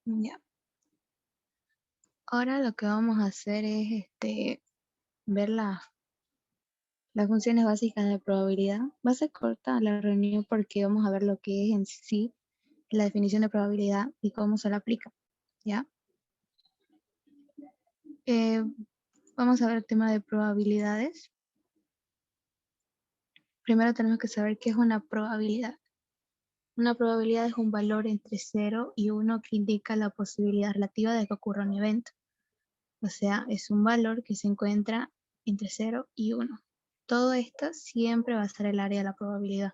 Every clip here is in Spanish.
Ya. Ahora lo que vamos a hacer es ver las funciones básicas de probabilidad. Va a ser corta la reunión porque vamos a ver lo que es en sí la definición de probabilidad y cómo se la aplica. ¿Ya? Eh, Vamos a ver el tema de probabilidades. Primero tenemos que saber qué es una probabilidad. Una probabilidad es un valor entre 0 y 1 que indica la posibilidad relativa de que ocurra un evento. O sea, es un valor que se encuentra entre 0 y 1. Todo esto siempre va a ser el área de la probabilidad.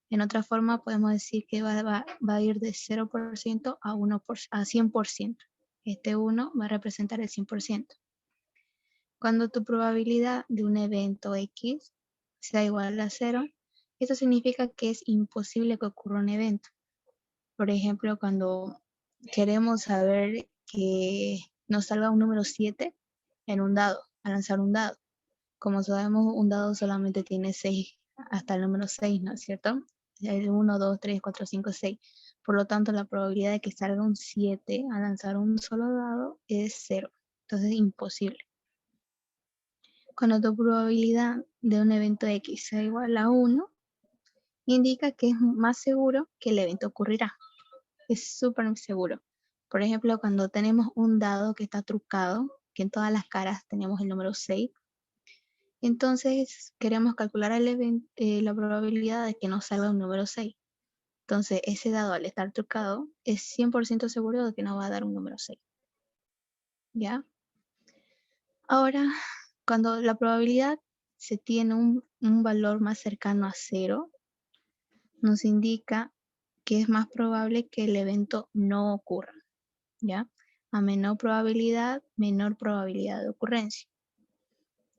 En otra forma, podemos decir que va a ir de 0% a 100%. Este 1 va a representar el 100%. Cuando tu probabilidad de un evento X sea igual a 0, eso significa que es imposible que ocurra un evento. Por ejemplo, cuando queremos saber que nos salga un número 7 en un dado, al lanzar un dado. Como sabemos, un dado solamente tiene 6 hasta el número 6, ¿no es cierto? El 1, 2, 3, 4, 5, 6. Por lo tanto, la probabilidad de que salga un 7 al lanzar un solo dado es 0. Entonces, imposible. Cuando tu probabilidad de un evento X sea igual a 1, indica que es más seguro que el evento ocurrirá. Es súper seguro. Por ejemplo, cuando tenemos un dado que está trucado, que en todas las caras tenemos el número 6, entonces queremos calcular la probabilidad de que nos salga un número 6. Entonces, ese dado al estar trucado es 100% seguro de que nos va a dar un número 6. ¿Ya? Ahora, cuando la probabilidad se tiene un valor más cercano a 0, nos indica que es más probable que el evento no ocurra. ¿Ya? A menor probabilidad de ocurrencia.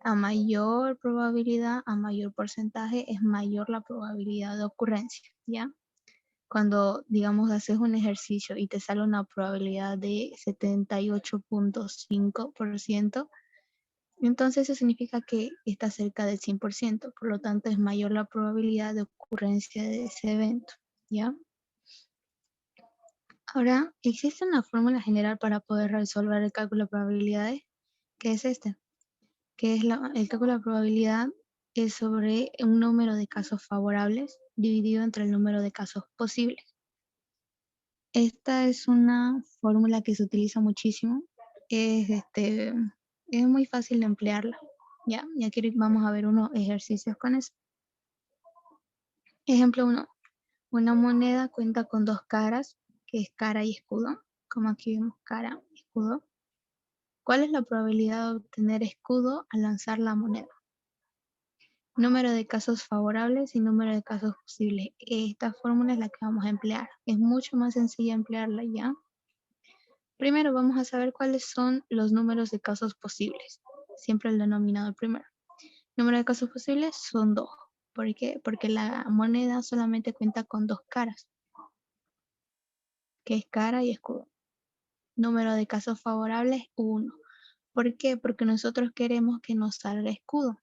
A mayor probabilidad, a mayor porcentaje, es mayor la probabilidad de ocurrencia, ¿ya? Cuando, digamos, haces un ejercicio y te sale una probabilidad de 78.5%, entonces eso significa que está cerca del 100%, por lo tanto es mayor la probabilidad de ocurrencia de ese evento, ¿ya? Ahora, existe una fórmula general para poder resolver el cálculo de probabilidades, que es este, que es el cálculo de probabilidad es sobre un número de casos favorables dividido entre el número de casos posibles. Esta es una fórmula que se utiliza muchísimo, es muy fácil de emplearla, ¿ya? Y aquí vamos a ver unos ejercicios con eso. Ejemplo 1. Una moneda cuenta con dos caras, que es cara y escudo, como aquí vemos cara y escudo. ¿Cuál es la probabilidad de obtener escudo al lanzar la moneda? Número de casos favorables y número de casos posibles. Esta fórmula es la que vamos a emplear. Es mucho más sencilla emplearla ya. Primero vamos a saber cuáles son los números de casos posibles. Siempre el denominador primero. Número de casos posibles son 2. ¿Por qué? Porque la moneda solamente cuenta con dos caras, que es cara y escudo. Número de casos favorables, 1. ¿Por qué? Porque nosotros queremos que nos salga escudo.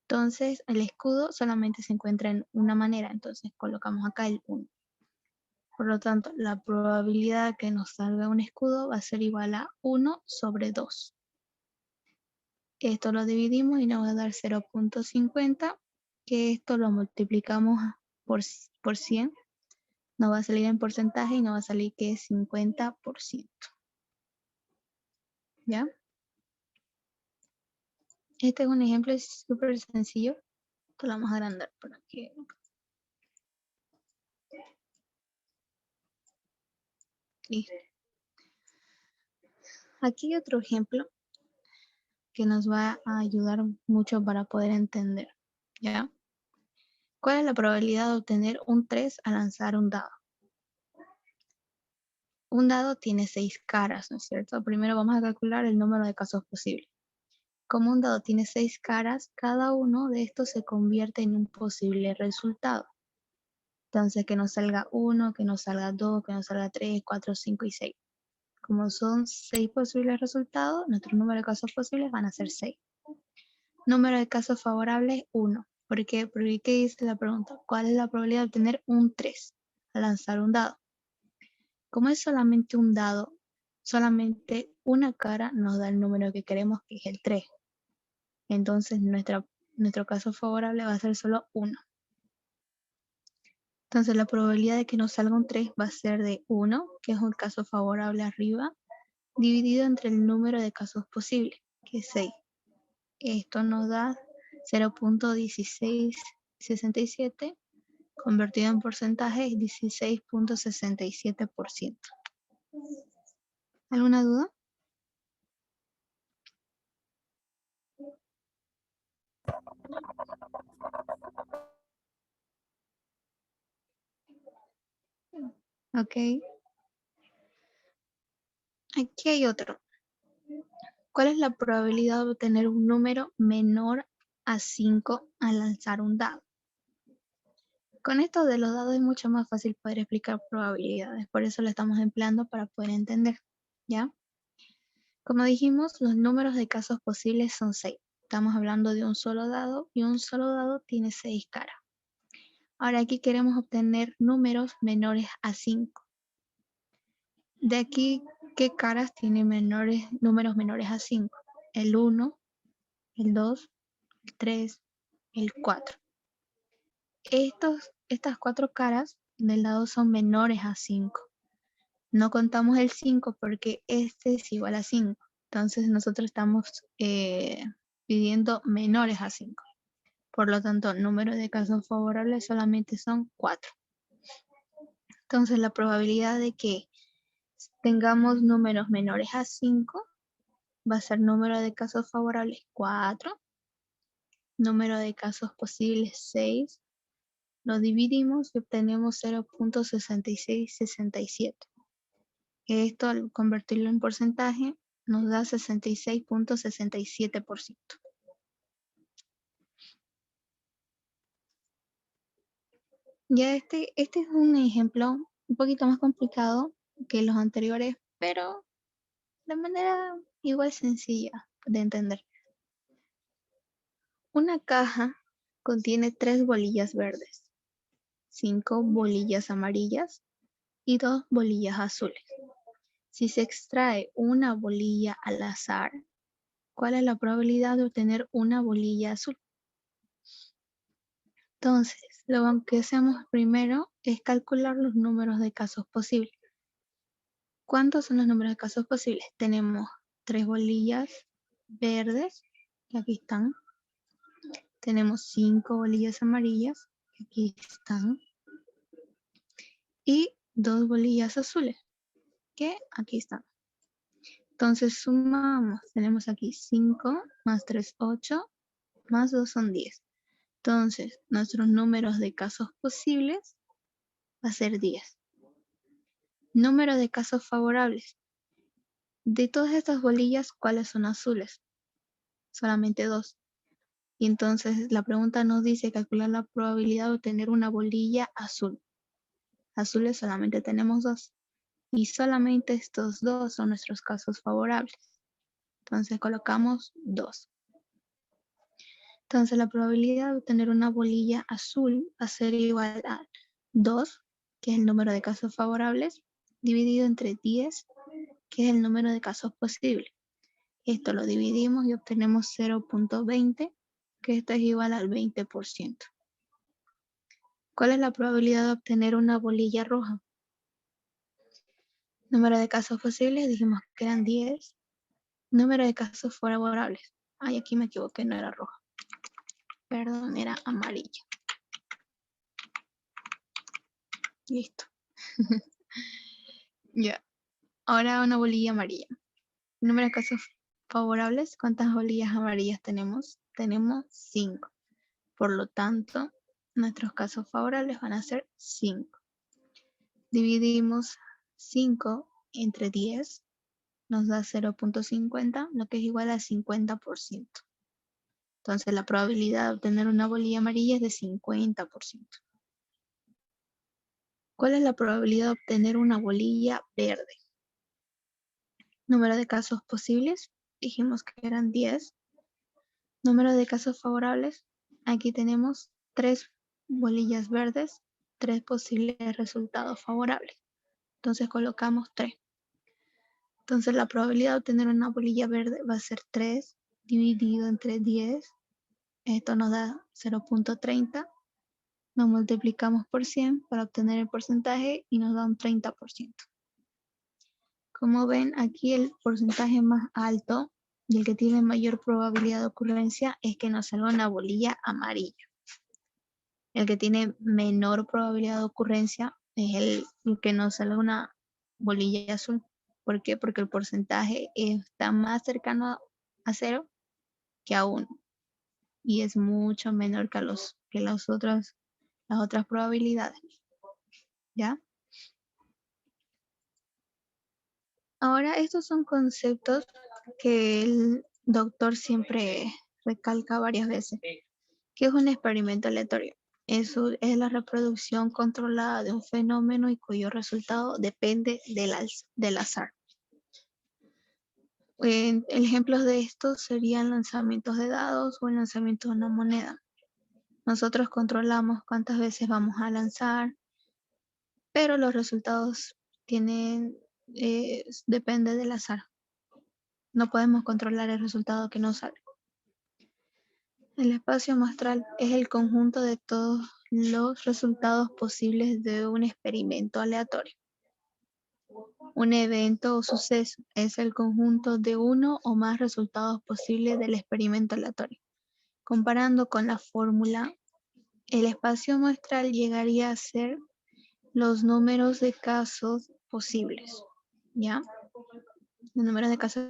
Entonces, el escudo solamente se encuentra en una manera, entonces colocamos acá el 1. Por lo tanto, la probabilidad que nos salga un escudo va a ser igual a 1 sobre 2. Esto lo dividimos y nos va a dar 0.50, que esto lo multiplicamos por 100. Nos va a salir en porcentaje y nos va a salir que es 50%. ¿Ya? Este es un ejemplo súper sencillo. Esto lo vamos a agrandar para que... Listo. Aquí hay otro ejemplo que nos va a ayudar mucho para poder entender, ¿ya? ¿Cuál es la probabilidad de obtener un 3 al lanzar un dado? Un dado tiene 6 caras, ¿no es cierto? Primero vamos a calcular el número de casos posibles. Como un dado tiene 6 caras, cada uno de estos se convierte en un posible resultado. Entonces, que nos salga 1, que nos salga 2, que nos salga 3, 4, 5 y 6. Como son 6 posibles resultados, nuestro número de casos posibles van a ser 6. Número de casos favorables, 1. ¿Por qué? Porque ¿qué dice la pregunta? ¿Cuál es la probabilidad de obtener un 3 al lanzar un dado? Como es solamente un dado, solamente una cara nos da el número que queremos, que es el 3. Entonces nuestro caso favorable va a ser solo 1. Entonces la probabilidad de que nos salga un 3 va a ser de 1, que es un caso favorable arriba, dividido entre el número de casos posibles, que es 6. Esto nos da 0.1667, convertido en porcentaje es 16.67%. ¿Alguna duda? Ok. Aquí hay otro. ¿Cuál es la probabilidad de obtener un número menor a 5 al lanzar un dado? Con esto de los dados es mucho más fácil poder explicar probabilidades, por eso lo estamos empleando para poder entender, ¿ya? Como dijimos, los números de casos posibles son 6. Estamos hablando de un solo dado y un solo dado tiene 6 caras. Ahora aquí queremos obtener números menores a 5. De aquí, ¿qué caras tienen números menores a 5? El 1, el 2, el 3, el 4. Estas 4 caras del dado son menores a 5. No contamos el 5 porque este es igual a 5. Entonces nosotros estamos pidiendo menores a 5. Por lo tanto, el número de casos favorables solamente son 4. Entonces la probabilidad de que tengamos números menores a 5 va a ser número de casos favorables 4, número de casos posibles 6, lo dividimos y obtenemos 0.6667. Esto al convertirlo en porcentaje nos da 66.67%. Ya este es un ejemplo un poquito más complicado que los anteriores, pero de manera igual sencilla de entender. Una caja contiene 3 bolillas verdes, 5 bolillas amarillas y 2 bolillas azules. Si se extrae una bolilla al azar, ¿cuál es la probabilidad de obtener una bolilla azul? Entonces, lo que hacemos primero es calcular los números de casos posibles. ¿Cuántos son los números de casos posibles? Tenemos 3 bolillas verdes, que aquí están. Tenemos 5 bolillas amarillas, que aquí están. Y 2 bolillas azules, que aquí están. Entonces sumamos, tenemos aquí 5 más 3, 8, más 2 son 10. Entonces, nuestros números de casos posibles va a ser 10. Número de casos favorables. De todas estas bolillas, ¿cuáles son azules? Solamente 2. Y entonces la pregunta nos dice calcular la probabilidad de obtener una bolilla azul. Azules solamente tenemos 2. Y solamente estos 2 son nuestros casos favorables. Entonces colocamos 2. Entonces la probabilidad de obtener una bolilla azul va a ser igual a 2, que es el número de casos favorables, dividido entre 10, que es el número de casos posibles. Esto lo dividimos y obtenemos 0.20, que esto es igual al 20%. ¿Cuál es la probabilidad de obtener una bolilla roja? Número de casos posibles, dijimos que eran 10. Número de casos favorables. Ay, aquí me equivoqué, no era roja. Perdón, era amarilla. Listo. Ya. Ahora una bolilla amarilla. Número de casos favorables. ¿Cuántas bolillas amarillas tenemos? Tenemos 5. Por lo tanto, nuestros casos favorables van a ser 5. Dividimos 5 entre 10. Nos da 0.50, lo que es igual al 50%. Entonces la probabilidad de obtener una bolilla amarilla es de 50%. ¿Cuál es la probabilidad de obtener una bolilla verde? Número de casos posibles, dijimos que eran 10. Número de casos favorables, aquí tenemos 3 bolillas verdes, 3 posibles resultados favorables. Entonces colocamos 3. Entonces la probabilidad de obtener una bolilla verde va a ser 3 dividido entre 10. Esto nos da 0.30. Nos multiplicamos por 100 para obtener el porcentaje y nos da un 30%. Como ven, aquí el porcentaje más alto y el que tiene mayor probabilidad de ocurrencia es que nos salga una bolilla amarilla. El que tiene menor probabilidad de ocurrencia es el que nos salga una bolilla azul. ¿Por qué? Porque el porcentaje está más cercano a 0 que a 1 y es mucho menor que las otras probabilidades. ¿Ya? Ahora, estos son conceptos que el doctor siempre recalca varias veces. ¿Qué es un experimento aleatorio? Eso es la reproducción controlada de un fenómeno y cuyo resultado depende del azar. Ejemplos de esto serían lanzamientos de dados o el lanzamiento de una moneda. Nosotros controlamos cuántas veces vamos a lanzar, pero los resultados depende del azar. No podemos controlar el resultado que nos sale. El espacio muestral es el conjunto de todos los resultados posibles de un experimento aleatorio. Un evento o suceso es el conjunto de uno o más resultados posibles del experimento aleatorio. Comparando con la fórmula, el espacio muestral llegaría a ser los números de casos posibles, ¿ya? Los números de casos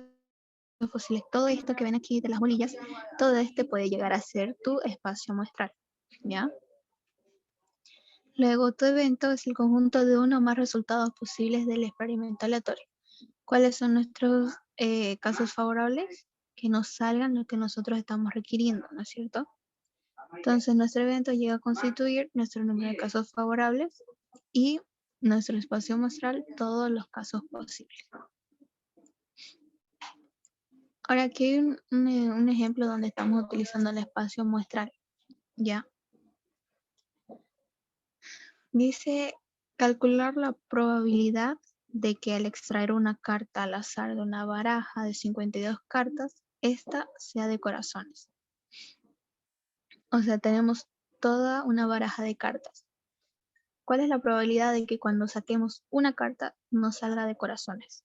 posibles. Todo esto que ven aquí de las bolillas, todo este puede llegar a ser tu espacio muestral, ¿ya? Luego, tu evento es el conjunto de uno o más resultados posibles del experimento aleatorio. ¿Cuáles son nuestros casos favorables? Que nos salgan lo que nosotros estamos requiriendo, ¿no es cierto? Entonces, nuestro evento llega a constituir nuestro número de casos favorables y nuestro espacio muestral, todos los casos posibles. Ahora, aquí hay un ejemplo donde estamos utilizando el espacio muestral, ¿ya? Dice, calcular la probabilidad de que al extraer una carta al azar de una baraja de 52 cartas, esta sea de corazones. O sea, tenemos toda una baraja de cartas. ¿Cuál es la probabilidad de que cuando saquemos una carta nos salga de corazones?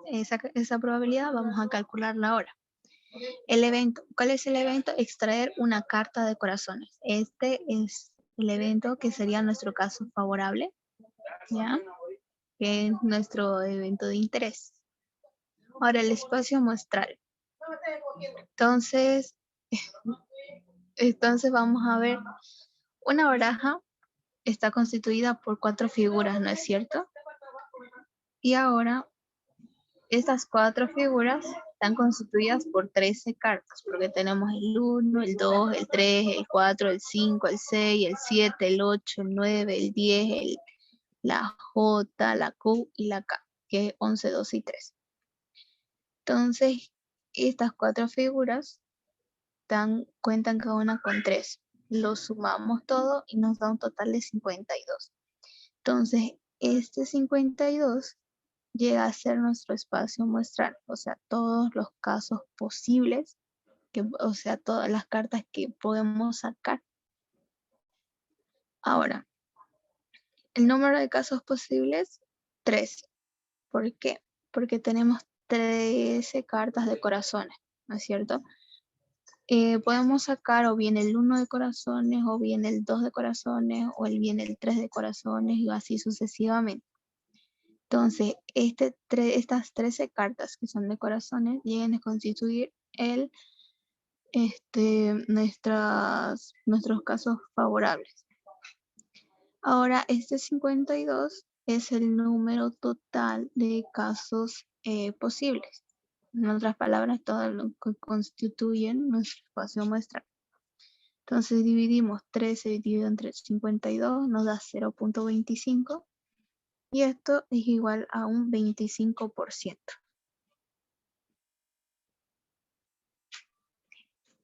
Esa probabilidad vamos a calcularla ahora. El evento. ¿Cuál es el evento? Extraer una carta de corazones. Este es el evento que sería nuestro caso favorable, ¿ya? Que es nuestro evento de interés. Ahora, el espacio muestral. Entonces vamos a ver, una baraja está constituida por 4 figuras, ¿no es cierto? Y ahora, estas 4 figuras están constituidas por 13 cartas, porque tenemos el 1, el 2, el 3, el 4, el 5, el 6, el 7, el 8, el 9, el 10, la J, la Q y la K, que es 11, 12 y 3. Entonces, estas 4 figuras cuentan cada una con 3. Lo sumamos todo y nos da un total de 52. Entonces, este 52 llega a ser nuestro espacio muestral, o sea, todos los casos posibles, o sea, todas las cartas que podemos sacar. Ahora, el número de casos posibles, 13. ¿Por qué? Porque tenemos 13 cartas de corazones, ¿no es cierto? Podemos sacar o bien el 1 de corazones, o bien el 2 de corazones, o bien el 3 de corazones, y así sucesivamente. Entonces, estas 13 cartas que son de corazones llegan a constituir nuestros casos favorables. Ahora, este 52 es el número total de casos posibles. En otras palabras, todo lo que constituyen nuestro espacio muestral. Entonces dividimos 13 dividido entre 52, nos da 0.25 y esto es igual a un 25%.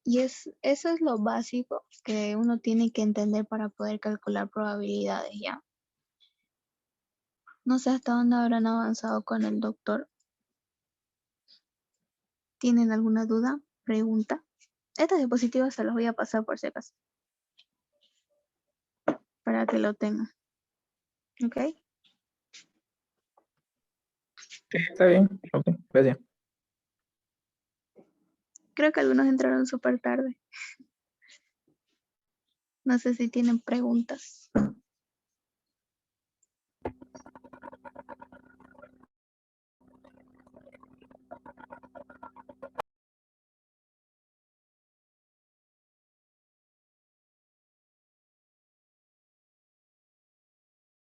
Y eso es lo básico que uno tiene que entender para poder calcular probabilidades, ¿ya? No sé hasta dónde habrán avanzado con el doctor. ¿Tienen alguna duda? ¿Pregunta? Estas diapositivas se las voy a pasar por si acaso. Para que lo tengan. ¿Ok? Sí, está bien. Ok, gracias. Creo que algunos entraron súper tarde. No sé si tienen preguntas.